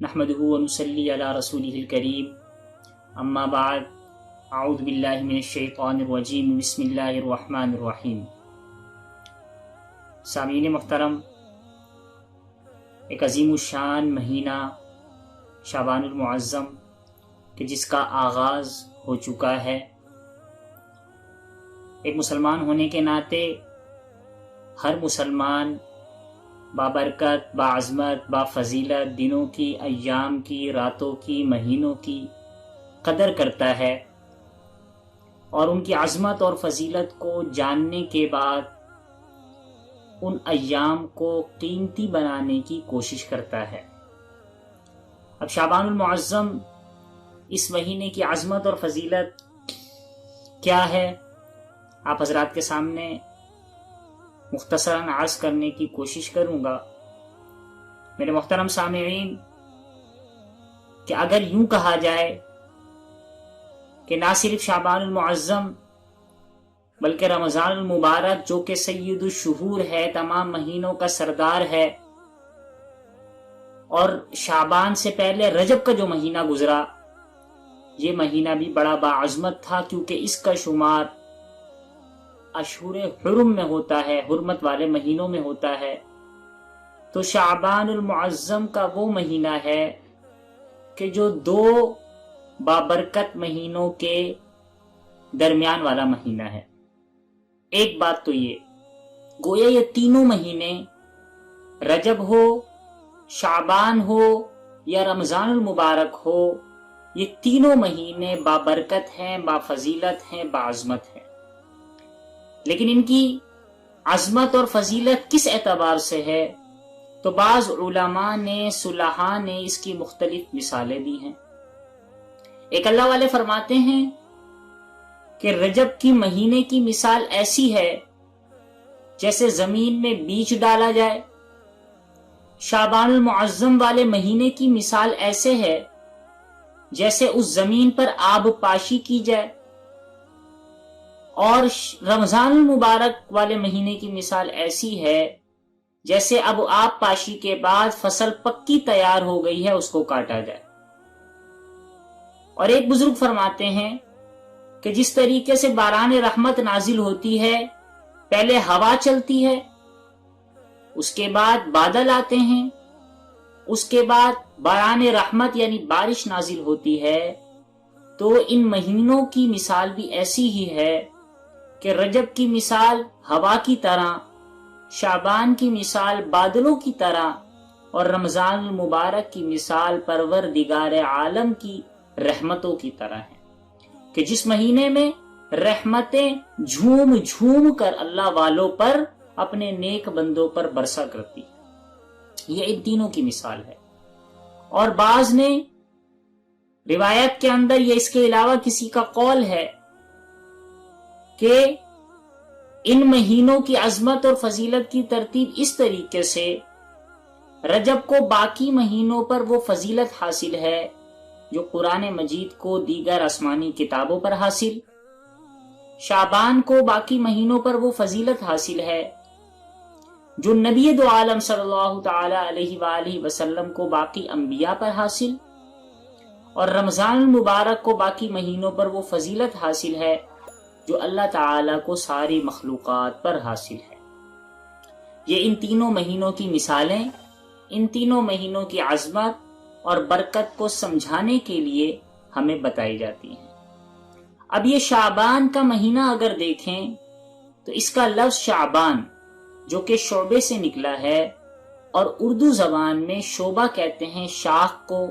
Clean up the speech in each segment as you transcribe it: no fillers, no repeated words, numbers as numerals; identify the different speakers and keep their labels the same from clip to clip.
Speaker 1: نحمده ونصلي على رسوله الكريم اما بعد اعوذ باللہ من الشیطان الرجیم بسم اللہ الرحمن الرحیم۔ سامعین محترم، ایک عظیم الشان مہینہ شعبان المعظم کہ جس کا آغاز ہو چکا ہے، ایک مسلمان ہونے کے ناطے ہر مسلمان بابرکت، باعظمت، بافضیلت دنوں کی، ایام کی، راتوں کی، مہینوں کی قدر کرتا ہے اور ان کی عظمت اور فضیلت کو جاننے کے بعد ان ایام کو قیمتی بنانے کی کوشش کرتا ہے۔ اب شعبان المعظم اس مہینے کی عظمت اور فضیلت کیا ہے، آپ حضرات کے سامنے مختصراً عرض کرنے کی کوشش کروں گا۔ میرے محترم سامعین، کہ اگر یوں کہا جائے کہ نہ صرف شعبان المعظم بلکہ رمضان المبارک جو کہ سید الشہور ہے، تمام مہینوں کا سردار ہے، اور شعبان سے پہلے رجب کا جو مہینہ گزرا، یہ مہینہ بھی بڑا باعظمت تھا کیونکہ اس کا شمار اشہر حرم میں ہوتا ہے، حرمت والے مہینوں میں ہوتا ہے۔ تو شعبان المعظم کا وہ مہینہ ہے کہ جو دو بابرکت مہینوں کے درمیان والا مہینہ ہے۔ ایک بات تو یہ گویا یہ تینوں مہینے، رجب ہو، شعبان ہو یا رمضان المبارک ہو، یہ تینوں مہینے بابرکت ہیں، بافضیلت ہیں، باعظمت ہیں۔ لیکن ان کی عظمت اور فضیلت کس اعتبار سے ہے تو بعض علماء نے، صلحاء نے اس کی مختلف مثالیں دی ہیں۔ ایک اللہ والے فرماتے ہیں کہ رجب کی مہینے کی مثال ایسی ہے جیسے زمین میں بیج ڈالا جائے۔ شعبان المعظم والے مہینے کی مثال ایسے ہے جیسے اس زمین پر آب پاشی کی جائے، اور رمضان المبارک والے مہینے کی مثال ایسی ہے جیسے اب آب پاشی کے بعد فصل پکی تیار ہو گئی ہے، اس کو کاٹا جائے۔ اور ایک بزرگ فرماتے ہیں کہ جس طریقے سے باران رحمت نازل ہوتی ہے، پہلے ہوا چلتی ہے، اس کے بعد بادل آتے ہیں، اس کے بعد باران رحمت یعنی بارش نازل ہوتی ہے، تو ان مہینوں کی مثال بھی ایسی ہی ہے کہ رجب کی مثال ہوا کی طرح، شعبان کی مثال بادلوں کی طرح، اور رمضان المبارک کی مثال پروردگار عالم کی رحمتوں کی طرح ہے کہ جس مہینے میں رحمتیں جھوم جھوم کر اللہ والوں پر، اپنے نیک بندوں پر برسا کرتی۔ یہ ان تینوں کی مثال ہے۔ اور بعض نے روایت کے اندر یا اس کے علاوہ کسی کا قول ہے کہ ان مہینوں کی عظمت اور فضیلت کی ترتیب اس طریقے سے، رجب کو باقی مہینوں پر وہ فضیلت حاصل ہے جو قرآن مجید کو دیگر آسمانی کتابوں پر حاصل، شعبان کو باقی مہینوں پر وہ فضیلت حاصل ہے جو نبی دو عالم صلی اللہ تعالی علیہ وآلہ وسلم کو باقی انبیاء پر حاصل، اور رمضان المبارک کو باقی مہینوں پر وہ فضیلت حاصل ہے جو اللہ تعالیٰ کو ساری مخلوقات پر حاصل ہے۔ یہ ان تینوں مہینوں کی مثالیں، ان تینوں مہینوں کی عظمت اور برکت کو سمجھانے کے لیے ہمیں بتائی جاتی ہیں۔ اب یہ شعبان کا مہینہ اگر دیکھیں تو اس کا لفظ شعبان جو کہ شعبے سے نکلا ہے، اور اردو زبان میں شعبہ کہتے ہیں شاخ کو،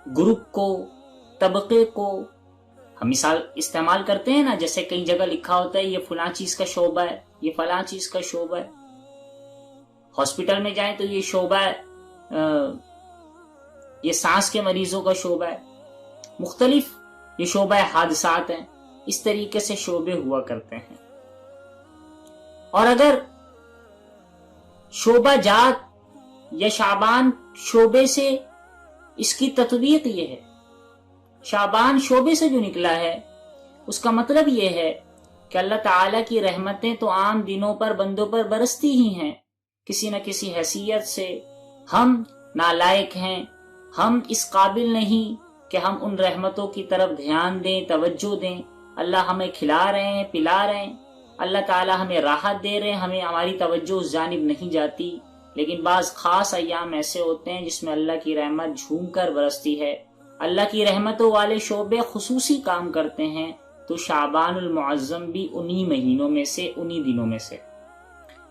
Speaker 1: گروپ کو، طبقے کو۔ ہم مثال استعمال کرتے ہیں نا، جیسے کئی جگہ لکھا ہوتا ہے یہ فلاں چیز کا شعبہ ہے، یہ فلاں چیز کا شعبہ ہے۔ ہاسپٹل میں جائیں تو یہ شعبہ ہے، یہ سانس کے مریضوں کا شعبہ ہے، مختلف یہ شعبہ حادثات ہیں، اس طریقے سے شعبے ہوا کرتے ہیں۔ اور اگر شعبہ جات یا شعبان شعبے سے، اس کی تطبیق یہ ہے، شعبان شعبے سے جو نکلا ہے اس کا مطلب یہ ہے کہ اللہ تعالیٰ کی رحمتیں تو عام دنوں پر بندوں پر برستی ہی ہیں، کسی نہ کسی حیثیت سے ہم نالائق ہیں، ہم اس قابل نہیں کہ ہم ان رحمتوں کی طرف دھیان دیں، توجہ دیں۔ اللہ ہمیں کھلا رہے ہیں، پلا رہے ہیں، اللہ تعالی ہمیں راحت دے رہے ہیں، ہماری توجہ اس جانب نہیں جاتی۔ لیکن بعض خاص ایام ایسے ہوتے ہیں جس میں اللہ کی رحمت جھوم کر برستی ہے، اللہ کی رحمتوں والے شعبے خصوصی کام کرتے ہیں، تو شعبان المعظم بھی انہی مہینوں میں سے، انہی دنوں میں سے۔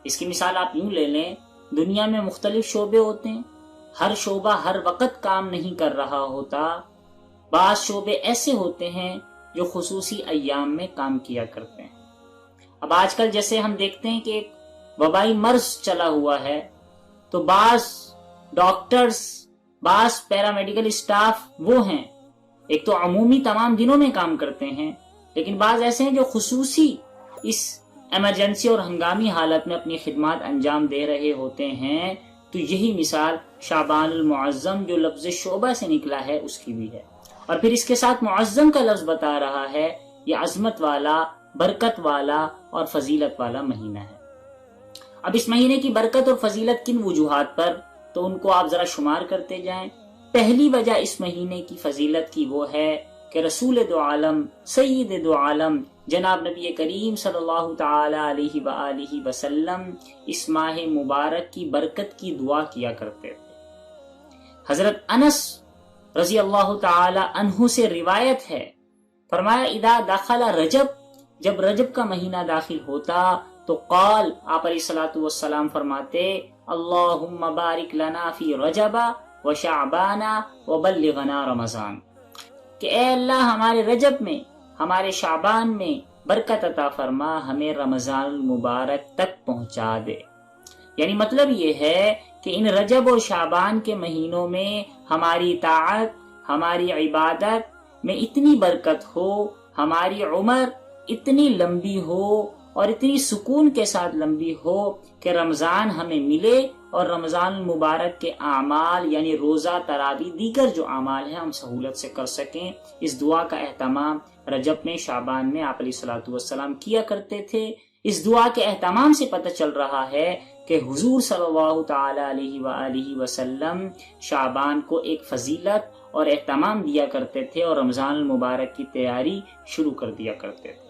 Speaker 1: اس کی مثال آپ یوں لے لیں، دنیا میں مختلف شعبے ہوتے ہیں، ہر شعبہ ہر وقت کام نہیں کر رہا ہوتا، بعض شعبے ایسے ہوتے ہیں جو خصوصی ایام میں کام کیا کرتے ہیں۔ اب آج کل جیسے ہم دیکھتے ہیں کہ ایک وبائی مرض چلا ہوا ہے، تو بعض ڈاکٹرز، بعض پیرامیڈیکل اسٹاف وہ ہیں، ایک تو عمومی تمام دنوں میں کام کرتے ہیں، لیکن بعض ایسے ہیں جو خصوصی اس ایمرجنسی اور ہنگامی حالت میں اپنی خدمات انجام دے رہے ہوتے ہیں۔ تو یہی مثال شعبان المعظم جو لفظ شعبہ سے نکلا ہے اس کی بھی ہے، اور پھر اس کے ساتھ معظم کا لفظ بتا رہا ہے، یہ عظمت والا، برکت والا اور فضیلت والا مہینہ ہے۔ اب اس مہینے کی برکت اور فضیلت کن وجوہات پر، تو ان کو آپ ذرا شمار کرتے جائیں۔ پہلی وجہ اس مہینے کی فضیلت کی وہ ہے کہ رسول دو عالم، سید دو عالم جناب نبی کریم صلی اللہ تعالی علیہ وآلہ وسلم اس ماہ مبارک کی برکت کی دعا کیا کرتے تھے۔ حضرت انس رضی اللہ تعالی عنہ سے روایت ہے، فرمایا اذا دخل رجب، جب رجب کا مہینہ داخل ہوتا تو قال، آپ علیہ الصلوۃ والسلام فرماتے، اللہم بارک لنا فی رجب وشعبان وبلغنا رمضان، کہ اے اللہ ہمارے رجب میں، ہمارے شعبان میں برکت عطا فرما، ہمیں رمضان المبارک تک پہنچا دے۔ یعنی مطلب یہ ہے کہ ان رجب اور شعبان کے مہینوں میں ہماری طاعت، ہماری عبادت میں اتنی برکت ہو، ہماری عمر اتنی لمبی ہو اور اتنی سکون کے ساتھ لمبی ہو کہ رمضان ہمیں ملے اور رمضان المبارک کے اعمال یعنی روزہ، تراویح، دیگر جو اعمال ہیں ہم سہولت سے کر سکیں۔ اس دعا کا اہتمام رجب میں، شعبان میں آپ علیہ الصلوۃ والسلام کیا کرتے تھے۔ اس دعا کے اہتمام سے پتہ چل رہا ہے کہ حضور صلی اللہ تعالی علیہ وآلہ وسلم شعبان کو ایک فضیلت اور اہتمام دیا کرتے تھے اور رمضان المبارک کی تیاری شروع کر دیا کرتے تھے۔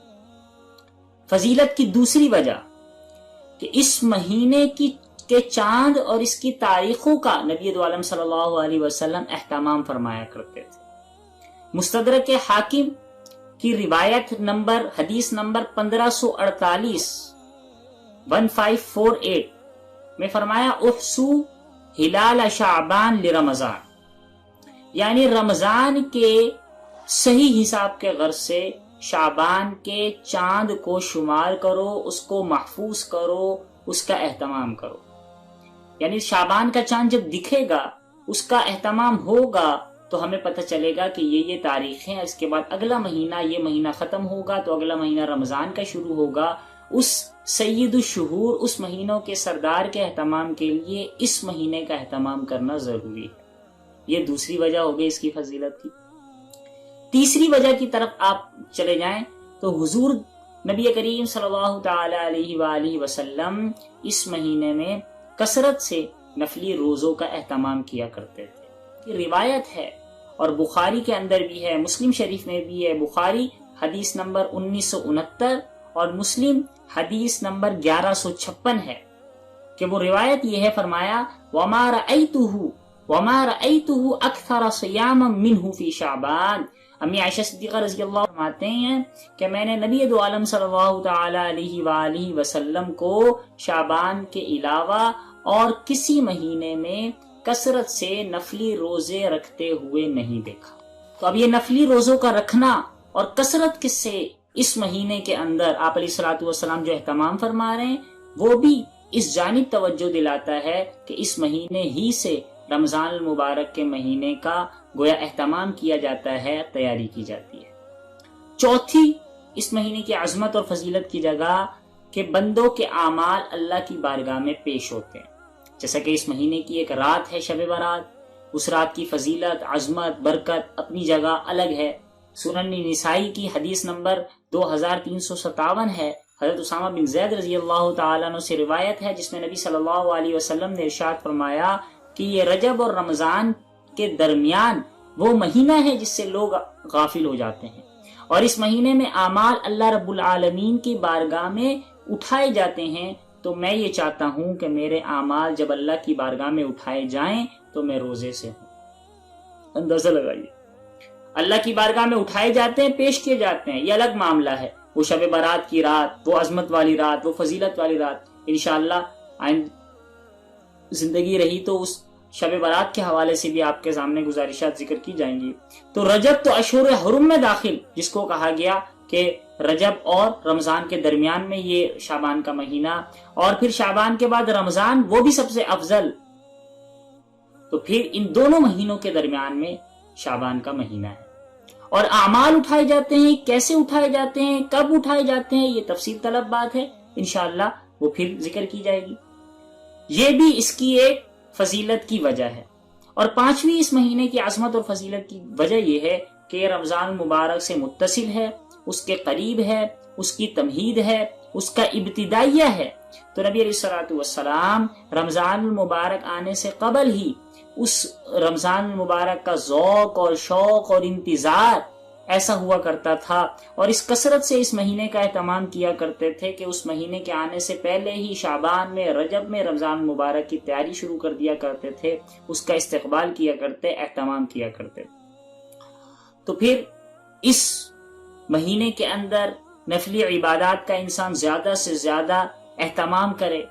Speaker 1: فضیلت کی دوسری وجہ کہ اس مہینے کے چاند اور اس کی تاریخوں کا نبی دو عالم صلی اللہ علیہ وسلم اہتمام فرمایا کرتے تھے۔ مستدرک حاکم کی روایت نمبر، حدیث نمبر 1548 1548 میں فرمایا احسو ہلال شعبان لرمضان، یعنی رمضان کے صحیح حساب کے غرض سے شعبان کے چاند کو شمار کرو، اس کو محفوظ کرو، اس کا اہتمام کرو۔ یعنی شعبان کا چاند جب دکھے گا، اس کا اہتمام ہوگا تو ہمیں پتہ چلے گا کہ یہ تاریخیں، اس کے بعد اگلا مہینہ، یہ مہینہ ختم ہوگا تو اگلا مہینہ رمضان کا شروع ہوگا۔ اس سید الشہور، اس مہینوں کے سردار کے اہتمام کے لیے اس مہینے کا اہتمام کرنا ضروری ہے۔ یہ دوسری وجہ ہو گئی اس کی فضیلت کی۔ تیسری وجہ کی طرف آپ چلے جائیں تو حضور نبی کریم صلی اللہ تعالی علیہ وآلہ وسلم اس مہینے میں کثرت سے نفلی روزوں کا اہتمام کیا کرتے تھے۔ یہ روایت ہے اور بخاری کے اندر بھی ہے، مسلم شریف میں بھی ہے۔ بخاری حدیث نمبر 1969 اور مسلم حدیث نمبر 1156 ہے کہ وہ روایت یہ ہے، فرمایا وَمَا رَأَيْتُهُ أَكْثَرَ صِيَامًا مِّنْهُ فِي شَعْبَانَ۔ امی عائشہ صدیقہ رضی اللہ فرماتے ہیں کہ میں نے نبی دو عالم صلی اللہ تعالی علیہ وآلہ وسلم کو شعبان کے علاوہ اور کسی مہینے میں کثرت سے نفلی روزے رکھتے ہوئے نہیں دیکھا۔ تو اب یہ نفلی روزوں کا رکھنا اور کثرت کس سے اس مہینے کے اندر آپ علیہ الصلوۃ والسلام جو اہتمام فرما رہے ہیں، وہ بھی اس جانب توجہ دلاتا ہے کہ اس مہینے ہی سے رمضان المبارک کے مہینے کا گویا اہتمام کیا جاتا ہے، تیاری کی جاتی ہے۔ چوتھی اس مہینے کی عظمت اور فضیلت کی جگہ کہ بندوں کے اعمال اللہ کی بارگاہ میں پیش ہوتے ہیں۔ جیسا کہ اس مہینے کی ایک رات ہے شب برات، اس رات کی فضیلت، عظمت، برکت اپنی جگہ الگ ہے۔ سنن نسائی کی حدیث نمبر 2357 ہے، حضرت اسامہ بن زید رضی اللہ تعالیٰ عنہ سے روایت ہے، جس میں نبی صلی اللہ علیہ وسلم نے ارشاد فرمایا کہ یہ رجب اور رمضان کے درمیان وہ مہینہ ہے جس سے لوگ غافل ہو جاتے ہیں، اور اس مہینے میں اعمال اللہ رب العالمین کی بارگاہ میں اٹھائے جاتے ہیں۔ تو میں یہ چاہتا ہوں کہ میرے اعمال جب اللہ کی بارگاہ میں اٹھائے جائیں تو میں روزے سے ہوں۔ اندازہ لگائیے، اللہ کی بارگاہ میں اٹھائے جاتے ہیں، پیش کیے جاتے ہیں، یہ الگ معاملہ ہے۔ وہ شب برات کی رات، وہ عظمت والی رات، وہ فضیلت والی رات، انشاءاللہ زندگی رہی تو اس شب برات کے حوالے سے بھی آپ کے سامنے گزارشات ذکر کی جائیں گی۔ تو رجب تو اشہر حرم میں داخل، جس کو کہا گیا کہ رجب اور رمضان کے درمیان میں یہ شعبان کا مہینہ، اور پھر شعبان کے بعد رمضان، وہ بھی سب سے افضل۔ تو پھر ان دونوں مہینوں کے درمیان میں شعبان کا مہینہ ہے، اور اعمال اٹھائے جاتے ہیں۔ کیسے اٹھائے جاتے ہیں، کب اٹھائے جاتے ہیں، یہ تفصیل طلب بات ہے، انشاءاللہ وہ پھر ذکر کی جائے گی۔ یہ بھی اس کی ایک فضیلت کی وجہ ہے۔ اور پانچویں اس مہینے کی عظمت اور فضیلت کی وجہ یہ ہے کہ یہ رمضان المبارک سے متصل ہے، اس کے قریب ہے، اس کی تمہید ہے، اس کا ابتدائیہ ہے۔ تو نبی علیہ الصلوۃ والسلام رمضان المبارک آنے سے قبل ہی اس رمضان المبارک کا ذوق اور شوق اور انتظار ایسا ہوا کرتا تھا، اور اس کثرت سے اس مہینے کا اہتمام کیا کرتے تھے کہ اس مہینے کے آنے سے پہلے ہی شعبان میں، رجب میں رمضان المبارک کی تیاری شروع کر دیا کرتے تھے، اس کا استقبال کیا کرتے، اہتمام کیا کرتے۔ تو پھر اس مہینے کے اندر نفلی عبادات کا انسان زیادہ سے زیادہ اہتمام کرے۔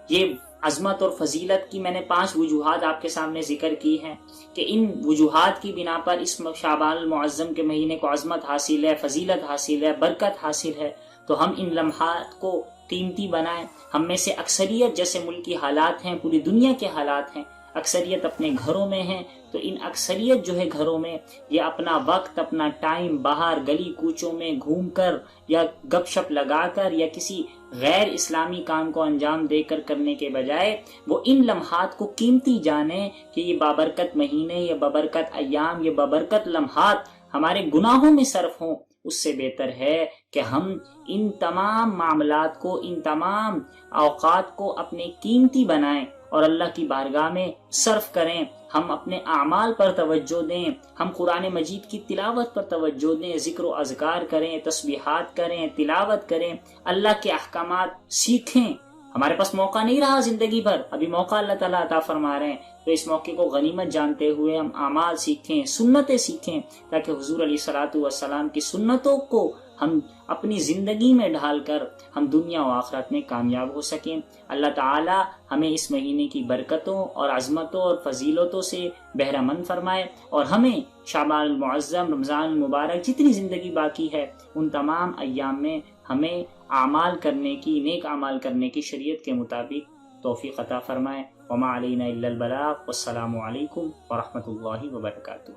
Speaker 1: یہ عظمت اور فضیلت کی میں نے 5 وجوہات آپ کے سامنے ذکر کی ہیں کہ ان وجوہات کی بنا پر اس شعبان المعظم کے مہینے کو عظمت حاصل ہے، فضیلت حاصل ہے، برکت حاصل ہے۔ تو ہم ان لمحات کو قیمتی بنائیں۔ ہم میں سے اکثریت، جیسے ملک کی حالات ہیں، پوری دنیا کے حالات ہیں، اکثریت اپنے گھروں میں ہیں، تو ان اکثریت جو ہے گھروں میں یہ اپنا وقت، اپنا ٹائم باہر گلی کوچوں میں گھوم کر یا گپ شپ لگا کر یا کسی غیر اسلامی کام کو انجام دے کر کرنے کے بجائے وہ ان لمحات کو قیمتی جانیں کہ یہ بابرکت مہینے، یہ بابرکت ایام، یہ بابرکت لمحات ہمارے گناہوں میں صرف ہوں۔ اس سے بہتر ہے کہ ہم ان تمام معاملات کو، ان تمام اوقات کو اپنے قیمتی بنائیں اور اللہ کی بارگاہ میں صرف کریں۔ ہم اپنے اعمال پر توجہ دیں، ہم قرآن مجید کی تلاوت پر توجہ دیں، ذکر و اذکار کریں، تسبیحات کریں، تلاوت کریں، اللہ کے احکامات سیکھیں۔ ہمارے پاس موقع نہیں رہا زندگی بھر، ابھی موقع اللہ تعالیٰ عطا فرما رہے ہیں، تو اس موقع کو غنیمت جانتے ہوئے ہم اعمال سیکھیں، سنتیں سیکھیں، تاکہ حضور علیہ الصلوۃ والسلام کی سنتوں کو ہم اپنی زندگی میں ڈھال کر ہم دنیا و آخرت میں کامیاب ہو سکیں۔ اللہ تعالی ہمیں اس مہینے کی برکتوں اور عظمتوں اور فضیلتوں سے بہرہ مند فرمائے، اور ہمیں شعبان المعظم، رمضان المبارک، جتنی زندگی باقی ہے ان تمام ایام میں ہمیں اعمال کرنے کی، نیک اعمال کرنے کی شریعت کے مطابق توفیق عطا فرمائے۔ وما علینا الا البلاغ، والسلام علیکم ورحمۃ اللہ وبرکاتہ۔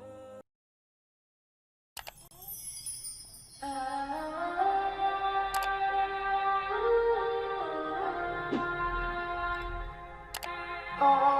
Speaker 2: Oh